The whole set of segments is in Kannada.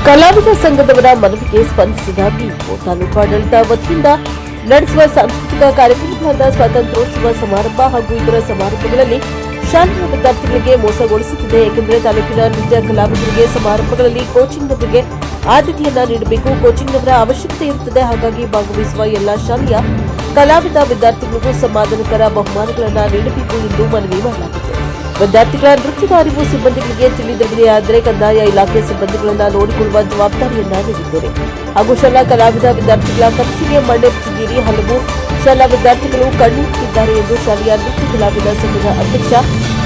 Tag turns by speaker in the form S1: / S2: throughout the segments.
S1: ಕಲಾವಿದ ಸಂಘದವರ ಮನವಿಗೆ ಸ್ಪಂದಿಸಿದ ಬಿಇಒ ತಾಲೂಕು ಆಡಳಿತ ವತಿಯಿಂದ ನಡೆಸುವ ಸಾಂಸ್ಕೃತಿಕ ಕಾರ್ಯಕ್ರಮಗಳಾದ ಸ್ವಾತಂತ್ರ್ಯೋತ್ಸವ ಸಮಾರಂಭ ಹಾಗೂ ಇತರ ಸಮಾರಂಭಗಳಲ್ಲಿ ಶಾಲೆಯ ವಿದ್ಯಾರ್ಥಿಗಳಿಗೆ ಮೋಸಗೊಳಿಸುತ್ತಿದೆ. ಏಕೆಂದರೆ ತಾಲೂಕಿನ ನೃತ್ಯ ಕಲಾವಿದರಿಗೆ ಸಮಾರಂಭಗಳಲ್ಲಿ ಕೋಚಿಂಗ್ನವರಿಗೆ ಆದ್ಯತೆಯನ್ನ ನೀಡಬೇಕು. ಕೋಚಿಂಗ್ನವರ ಅವಶ್ಯಕತೆ ಇರುತ್ತದೆ. ಹಾಗಾಗಿ ಭಾಗವಹಿಸುವ ಎಲ್ಲಾ ಶಾಲೆಯ ಕಲಾವಿದ ವಿದ್ಯಾರ್ಥಿಗಳಿಗೂ ಸಮಾಧಾನಕರ ಬಹುಮಾನಗಳನ್ನು ನೀಡಬೇಕು ಎಂದು ಮನವಿ ಮಾಡಲಾಗಿದೆ. ವಿದ್ಯಾರ್ಥಿಗಳ ನೃತ್ಯದ ಅರಿವು ಸಿಬ್ಬಂದಿಗಳಿಗೆ ತಿಳಿದಿದೆಯಾದರೆ ಕಂದಾಯ ಇಲಾಖೆ ಸಿಬ್ಬಂದಿಗಳನ್ನು ನೋಡಿಕೊಳ್ಳುವ ಜವಾಬ್ದಾರಿಯನ್ನ ನೀಡಿದ್ದೇವೆ ಹಾಗೂ ಶಾಲಾ ಕಲಾವಿದ ವಿದ್ಯಾರ್ಥಿಗಳ ಕನಸಿಗೆ ಮಣ್ಣೆತ್ತಿದ್ದೀರಿ. ಹಲವು ಶಾಲಾ ವಿದ್ಯಾರ್ಥಿಗಳು ಕಣ್ಣಿಟ್ಟಿದ್ದಾರೆ ಎಂದು ಶಾಲೆಯ ನೃತ್ಯ ಕಲಾವಿದ ಸಂಘದ ಅಧ್ಯಕ್ಷ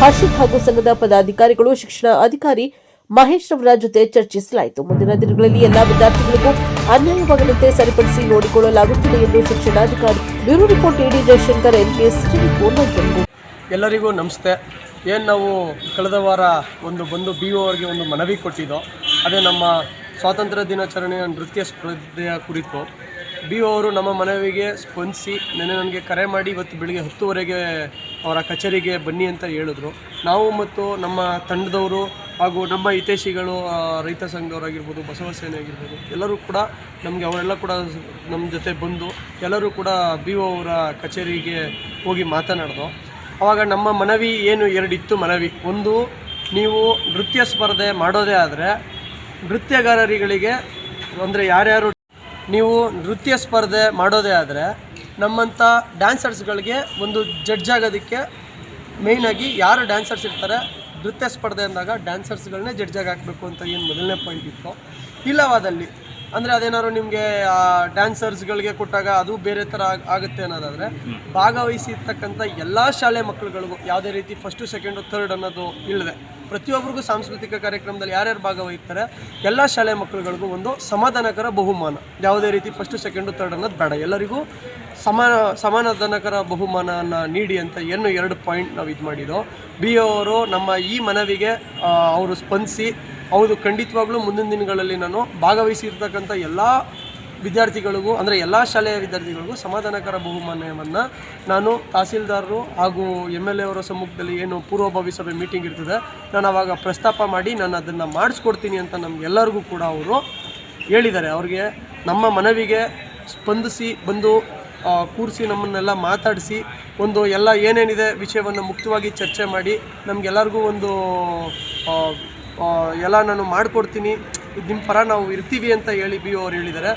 S1: ಹರ್ಷಿತ್ ಹಾಗೂ ಸಂಘದ ಪದಾಧಿಕಾರಿಗಳು ಶಿಕ್ಷಣ ಅಧಿಕಾರಿ ಮಹೇಶ್ ರವರ ಜೊತೆ ಚರ್ಚಿಸಲಾಯಿತು. ಮುಂದಿನ ದಿನಗಳಲ್ಲಿ ಎಲ್ಲಾ ವಿದ್ಯಾರ್ಥಿಗಳಿಗೂ ಅನ್ಯಾಯವಾಗದಂತೆ ಸರಿಪಡಿಸಿ ನೋಡಿಕೊಳ್ಳಲಾಗುತ್ತದೆ ಎಂದು ಶಿಕ್ಷಣಾಧಿಕಾರಿ. ಬ್ಯೂರೋ ರಿಪೋರ್ಟ್ ಎಡಿ ಜಯಶಂಕರ್ ಎನ್ಪಿಎಸ್
S2: ಎಲ್ಲರಿಗೂ ನಮಸ್ತೆ. ನಾವು ಕಳೆದ ವಾರ ಬಂದು ಬಿಒ ಅವರಿಗೆ ಒಂದು ಮನವಿ ಕೊಟ್ಟಿದ್ದೋ, ಅದೇ ನಮ್ಮ ಸ್ವಾತಂತ್ರ್ಯ ದಿನಾಚರಣೆಯ ನೃತ್ಯ ಸ್ಪರ್ಧೆಯ ಕುರಿತು ಬಿಒ ಅವರು ನಮ್ಮ ಮನವಿಗೆ ಸ್ಪಂದಿಸಿ ನನಗೆ ಕರೆ ಮಾಡಿ ಇವತ್ತು ಬೆಳಿಗ್ಗೆ 10:00 ಅವರ ಕಚೇರಿಗೆ ಬನ್ನಿ ಅಂತ ಹೇಳಿದ್ರು. ನಾವು ಮತ್ತು ನಮ್ಮ ತಂಡದವರು ಹಾಗೂ ನಮ್ಮ ಹಿತೈಷಿಗಳು ರೈತ ಸಂಘದವರಾಗಿರ್ಬೋದು, ಬಸವ ಸೇನೆ ಆಗಿರ್ಬೋದು, ಎಲ್ಲರೂ ಕೂಡ ಅವರೆಲ್ಲ ಕೂಡ ನಮ್ಮ ಜೊತೆ ಬಂದು ಎಲ್ಲರೂ ಕೂಡ ಬಿಒ ಅವರ ಕಚೇರಿಗೆ ಹೋಗಿ ಮಾತನಾಡಿದೋ. ಆವಾಗ ನಮ್ಮ ಮನವಿ ಎರಡಿತ್ತು ಮನವಿ. ಒಂದು, ನೀವು ನೃತ್ಯ ಸ್ಪರ್ಧೆ ಮಾಡೋದೇ ಆದರೆ ನೃತ್ಯಗಾರರಿಗೆ ಅಂದರೆ ಯಾರ್ಯಾರು ನೀವು ನೃತ್ಯ ಸ್ಪರ್ಧೆ ಮಾಡೋದೇ ಆದರೆ ನಮ್ಮಂಥ ಡ್ಯಾನ್ಸರ್ಸ್ಗಳಿಗೆ ಒಂದು ಜಡ್ಜ್ ಆಗೋದಕ್ಕೆ ಮೇಯ್ನಾಗಿ ಯಾರು ಡ್ಯಾನ್ಸರ್ಸ್ ಇರ್ತಾರೆ ನೃತ್ಯ ಸ್ಪರ್ಧೆ ಅಂದಾಗ ಡ್ಯಾನ್ಸರ್ಸ್ಗಳನ್ನೇ ಜಡ್ಜಾಗಿ ಹಾಕಬೇಕು ಅಂತ ಮೊದಲನೇ ಪಾಯಿಂಟ್ ಇತ್ತು. ಇಲ್ಲವಾದಲ್ಲಿ ಅಂದರೆ ಅದೇನಾದ್ರು ನಿಮಗೆ ಡ್ಯಾನ್ಸರ್ಸ್ಗಳಿಗೆ ಕೊಟ್ಟಾಗ ಅದು ಬೇರೆ ಥರ ಆಗುತ್ತೆ ಅನ್ನೋದಾದರೆ ಭಾಗವಹಿಸಿರ್ತಕ್ಕಂಥ ಎಲ್ಲ ಶಾಲೆ ಮಕ್ಕಳುಗಳಿಗೂ ಯಾವುದೇ ರೀತಿ ಫಸ್ಟು ಸೆಕೆಂಡು ಥರ್ಡ್ ಅನ್ನೋದು ಇಲ್ಲದೆ ಪ್ರತಿಯೊಬ್ಬರಿಗೂ ಸಾಂಸ್ಕೃತಿಕ ಕಾರ್ಯಕ್ರಮದಲ್ಲಿ ಯಾರ್ಯಾರು ಭಾಗವಹಿಸ್ತಾರೆ ಎಲ್ಲ ಶಾಲೆ ಮಕ್ಕಳುಗಳಿಗೂ ಒಂದು ಸಮಾಧಾನಕರ ಬಹುಮಾನ, ಯಾವುದೇ ರೀತಿ ಫಸ್ಟು ಸೆಕೆಂಡು ಥರ್ಡ್ ಅನ್ನೋದು ಬೇಡ, ಎಲ್ಲರಿಗೂ ಸಮಾಧಾನಕರ ಬಹುಮಾನವನ್ನು ನೀಡಿ ಅಂತ 2 ಪಾಯಿಂಟ್ ನಾವು ಇದು ಮಾಡಿದ್ದೋ. ಬಿಒ ಅವರು ನಮ್ಮ ಈ ಮನವಿಗೆ ಅವರು ಸ್ಪಂದಿಸಿ ಹೌದು ಖಂಡಿತವಾಗ್ಲೂ ಮುಂದಿನ ದಿನಗಳಲ್ಲಿ ನಾನು ಭಾಗವಹಿಸಿರ್ತಕ್ಕಂಥ ಎಲ್ಲ ವಿದ್ಯಾರ್ಥಿಗಳಿಗೂ ಅಂದರೆ ಎಲ್ಲ ಶಾಲೆಯ ವಿದ್ಯಾರ್ಥಿಗಳಿಗೂ ಸಮಾಧಾನಕರ ಬಹುಮಾನವನ್ನು ನಾನು ತಹಸೀಲ್ದಾರರು ಹಾಗೂ MLA ಅವರ ಸಮ್ಮುಖದಲ್ಲಿ ಪೂರ್ವಭಾವಿ ಸಭೆ ಮೀಟಿಂಗ್ ಇರ್ತದೆ, ನಾನು ಆವಾಗ ಪ್ರಸ್ತಾಪ ಮಾಡಿ ನಾನು ಅದನ್ನು ಮಾಡಿಸ್ಕೊಡ್ತೀನಿ ಅಂತ ನಮಗೆಲ್ಲರಿಗೂ ಕೂಡ ಅವರು ಹೇಳಿದ್ದಾರೆ. ಅವ್ರಿಗೆ ನಮ್ಮ ಮನವಿಗೆ ಸ್ಪಂದಿಸಿ ಬಂದು ಕೂರಿಸಿ ನಮ್ಮನ್ನೆಲ್ಲ ಮಾತಾಡಿಸಿ ಎಲ್ಲ ಏನೇನಿದೆ ವಿಷಯವನ್ನು ಮುಕ್ತವಾಗಿ ಚರ್ಚೆ ಮಾಡಿ ನಮಗೆಲ್ಲರಿಗೂ ಎಲ್ಲ ನಾನು ಮಾಡಿಕೊಡ್ತೀನಿ, ನಿಮ್ಮ ಪರ ನಾವು ಇರ್ತೀವಿ ಅಂತ ಹೇಳಿ ಬಿಒ ಅವರು ಹೇಳಿದ್ದಾರೆ.